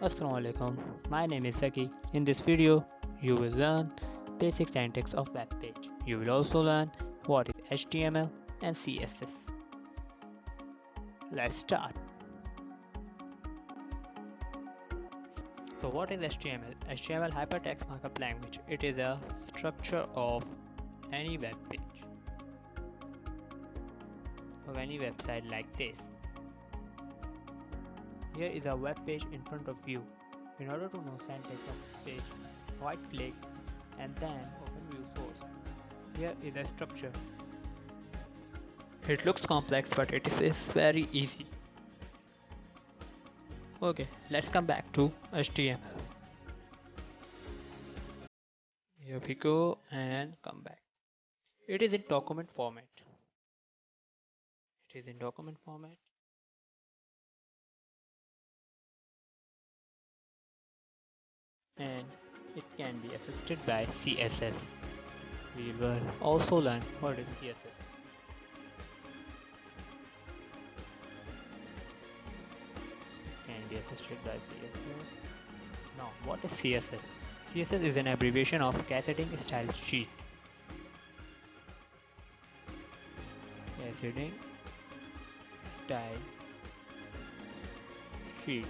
Assalamualaikum, my name is Zaki. In this video, you will learn basic syntax of web page. You will also learn what is HTML and CSS. Let's start. So what is HTML? HTML hypertext markup language. It is a structure of any web page, of any website like this. Here is a web page in front of you. In order to know syntax of this page, right click and then open view source. Here is a structure. It looks complex, but it is very easy. Okay, let's come back to HTML. Here we go and come back. It is in document format. It is in document format. And it can be assisted by CSS. We will also learn what is CSS. Can be assisted by CSS. Now, what is CSS? CSS is an abbreviation of Cascading Style Sheet. Cascading Style Sheet.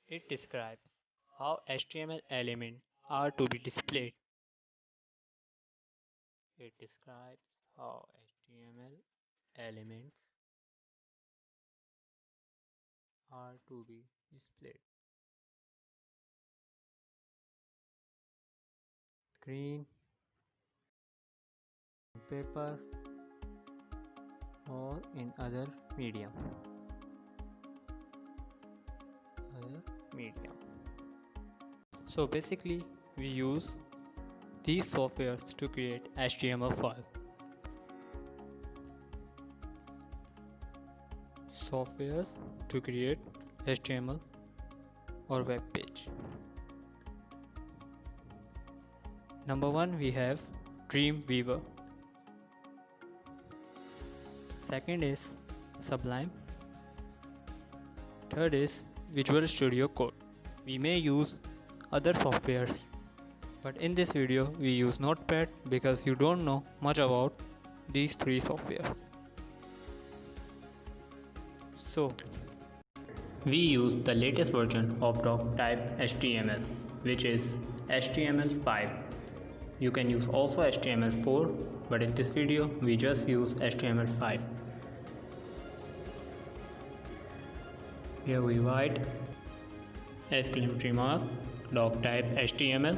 It describes how HTML elements are to be displayed. It describes how HTML elements are to be displayed. Screen, paper, or in other medium. So basically, we use these softwares to create HTML files. Softwares to create HTML or web page. Number 1, we have Dreamweaver. Second is Sublime. Third is Visual Studio Code. We may use other softwares, but in this video we use Notepad because you don't know much about these three softwares. So we use the latest version of doc-type HTML, which is HTML5. You can use also HTML4, but in this video we just use HTML5. Here we write exclamatory mark doc-type HTML.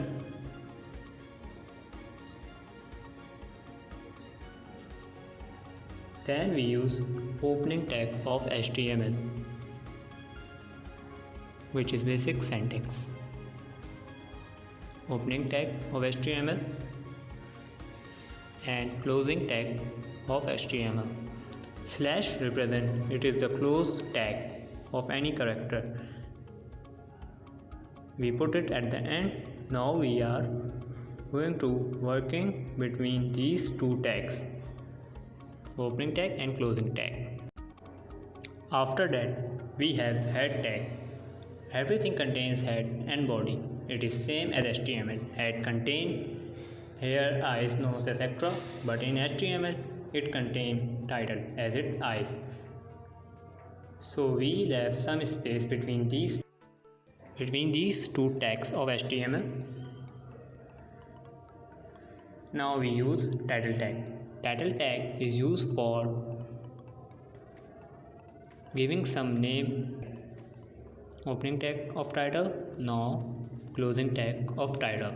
Then we use opening tag of HTML, which is basic syntax. Opening tag of HTML and closing tag of HTML. Slash represent it is the close tag of any character. We put it at the end. Now we are going to working between these two tags, opening tag and closing tag. After that we have head tag. Everything contains head and body. It is same as HTML. Head contain hair, eyes, nose, etc. But in HTML it contain title as its eyes. So we left some space between these two tags of HTML. Now we use title tag. Title tag is used for giving some name. Opening tag of title, now closing tag of title.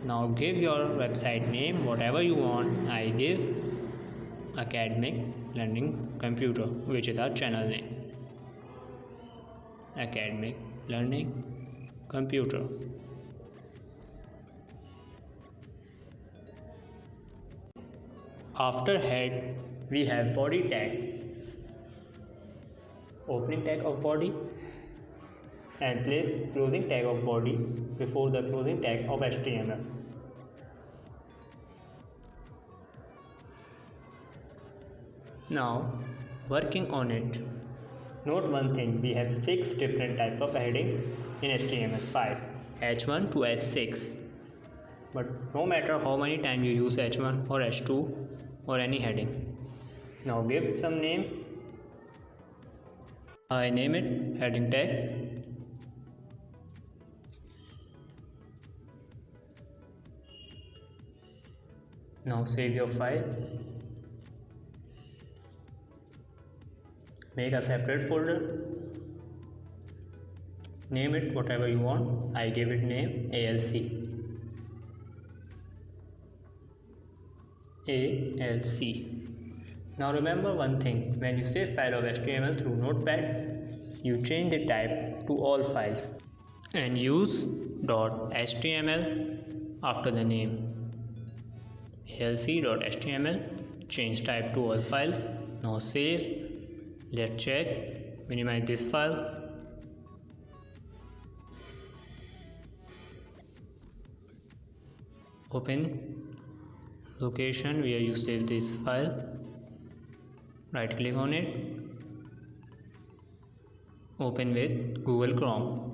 Now give your website name whatever you want. I give Academic Learning Computer, which is our channel name. Academic Learning Computer. After head we have body tag. Opening tag of body and place closing tag of body before the closing tag of HTML. Now, working on it. Note one thing, we have 6 different types of headings in HTML5, H1 to H6. But no matter how many times you use H1 or H2 or any heading. Now give some name. I name it heading tag. Now save your file. Make a separate folder. Name it whatever you want. I gave it name ALC. Now remember one thing, when you save file of HTML through Notepad, you change the type to all files and use .html after the name. alc.html, change type to all files. Now save. Let's check. Minimize this file. Open location where you save this file. Right click on it. Open with Google Chrome.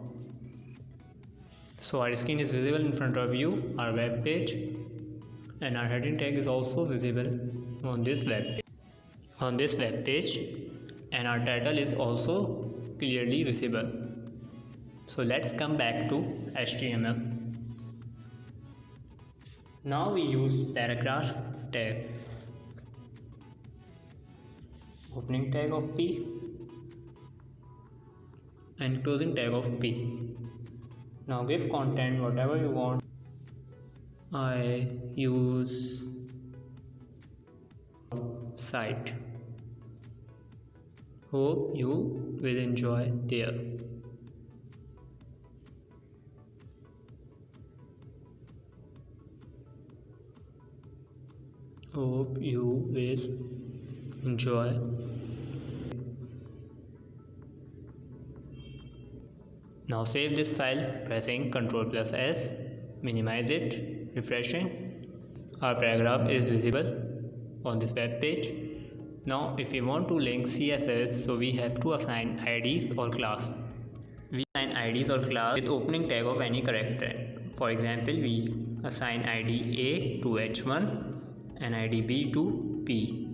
So our screen is visible in front of you, our web page, and our heading tag is also visible on this web page, and our title is also clearly visible. So let's come back to HTML. Now we use paragraph tag. Opening tag of P and closing tag of P. Now give content whatever you want. I use site. Hope you will enjoy there. Hope you will enjoy. Now save this file pressing Ctrl+S, minimize it, refreshing. Our paragraph is visible on this web page. Now if we want to link CSS, so we have to assign IDs or class. We assign IDs or class with opening tag of any character. For example, we assign ID A to H1 and ID B to P.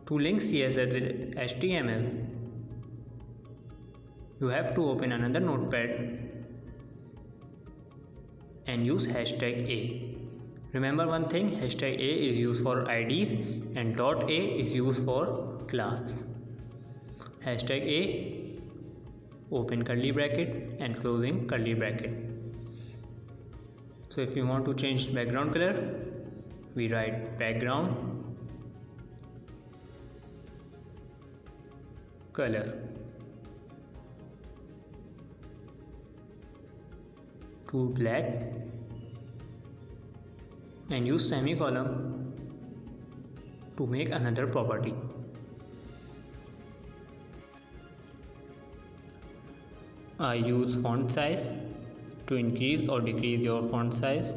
To link CSS with HTML, you have to open another notepad and use hashtag A. Remember one thing, hashtag A is used for IDs and .a is used for class. Hashtag A, open curly bracket and closing curly bracket. So if you want to change background color, we write background color to black and use semicolon to make another property. I use font size to increase or decrease your font size.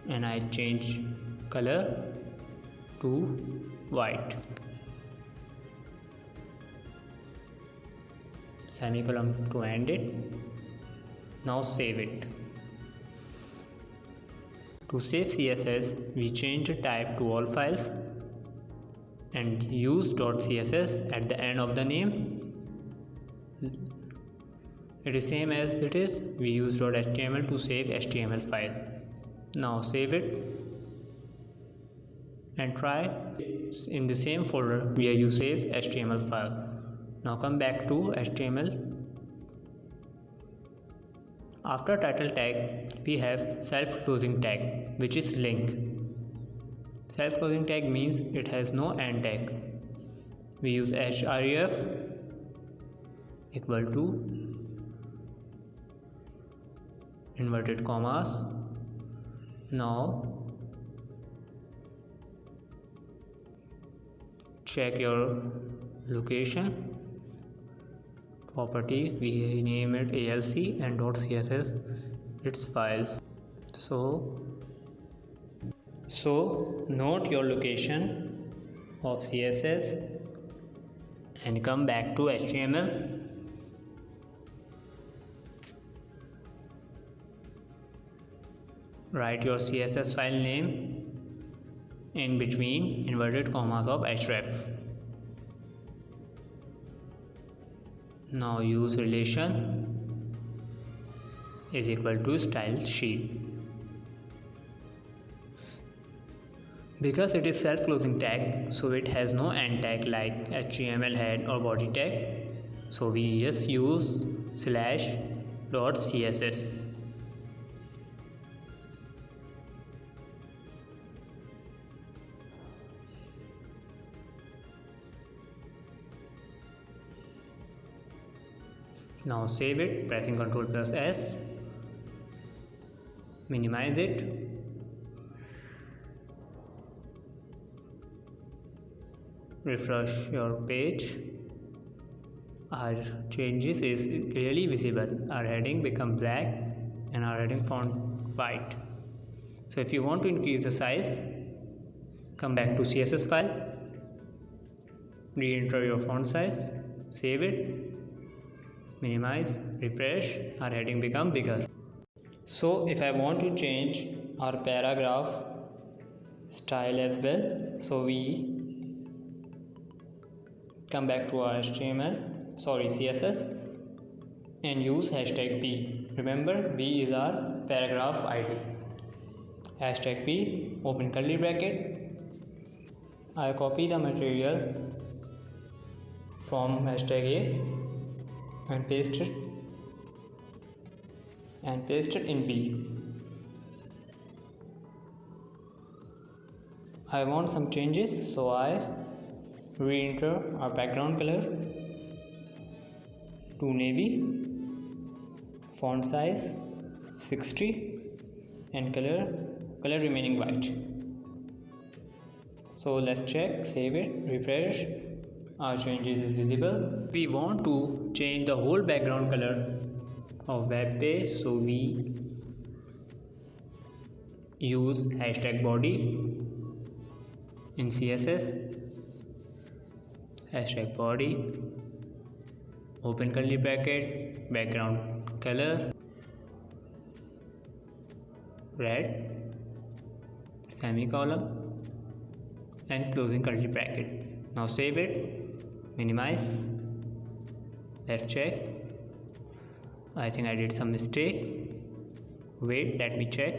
And I change color to white. Semicolon to end it. Now save it. To save CSS, we change the type to all files and use .css at the end of the name. It is same as it is. We use .html to save HTML file. Now save it and try in the same folder where you save HTML file. Now come back to HTML. After title tag, we have self-closing tag, which is link. Self-closing tag means it has no end tag. We use href equal to inverted commas. Now check your location properties, we name it alc, and .css its file. So note your location of css and come back to html. Write your css file name in between inverted commas of href. Now use relation is equal to style sheet. Because it is self-closing tag, so it has no end tag like HTML head or body tag, so we just use /.css. Now save it, pressing Ctrl+S, minimize it, refresh your page. Our changes is clearly visible. Our heading become black and our heading font white. So if you want to increase the size, come back to CSS file, re-enter your font size, save it, minimize, refresh, our heading become bigger. So if I want to change our paragraph style as well, so we come back to our CSS and use #p. Remember, b is our paragraph ID. #p, open curly bracket. I copy the material from #a and paste it in b. I want some changes, so I re-enter our background color to navy, font size 60, and color remaining white. So let's check, save it, refresh. Our changes is visible. We want to change the whole background color of web page, so we use #body in CSS. #body, open curly bracket, background color red, semicolon, and closing curly bracket. Now save it, minimize, let's check. I think I did some mistake. Wait, let me check.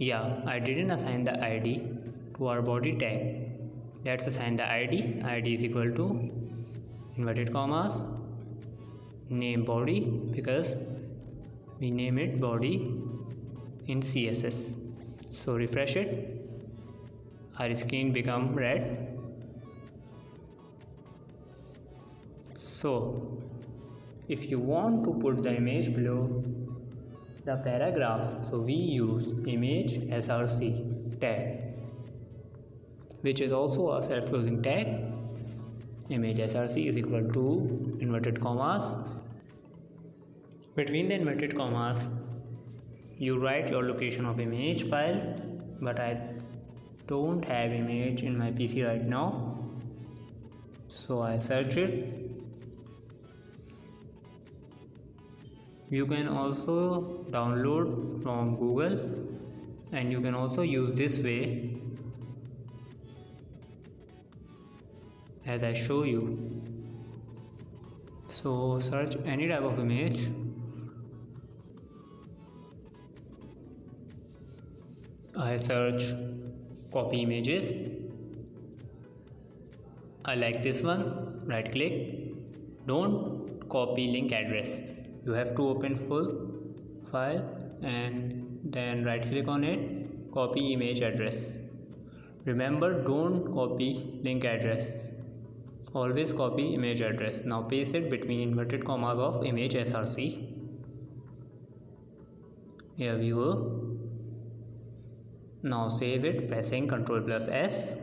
Yeah, I didn't assign the ID to our body tag. Let's assign the ID. ID is equal to inverted commas name body, because we name it body in CSS. So refresh it. Our screen become red. So if you want to put the image below the paragraph, so we use image src tag, which is also a self-closing tag. Image src is equal to inverted commas. Between the inverted commas, you write your location of image file, but I don't have image in my PC right now, so I search it. You can also download from Google, and you can also use this way as I show you. So search any type of image. I search copy images. I like this one, right click. Don't copy link address. You have to open full file and then right click on it, copy image address. Remember, don't copy link address, always copy image address. Now paste it between inverted commas of image src. Here we go. Now save it, pressing Ctrl+S.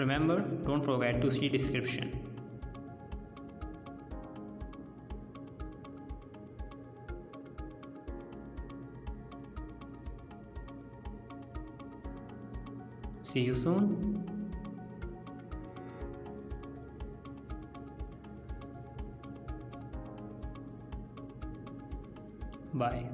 Remember, don't forget to see description. See you soon. Bye.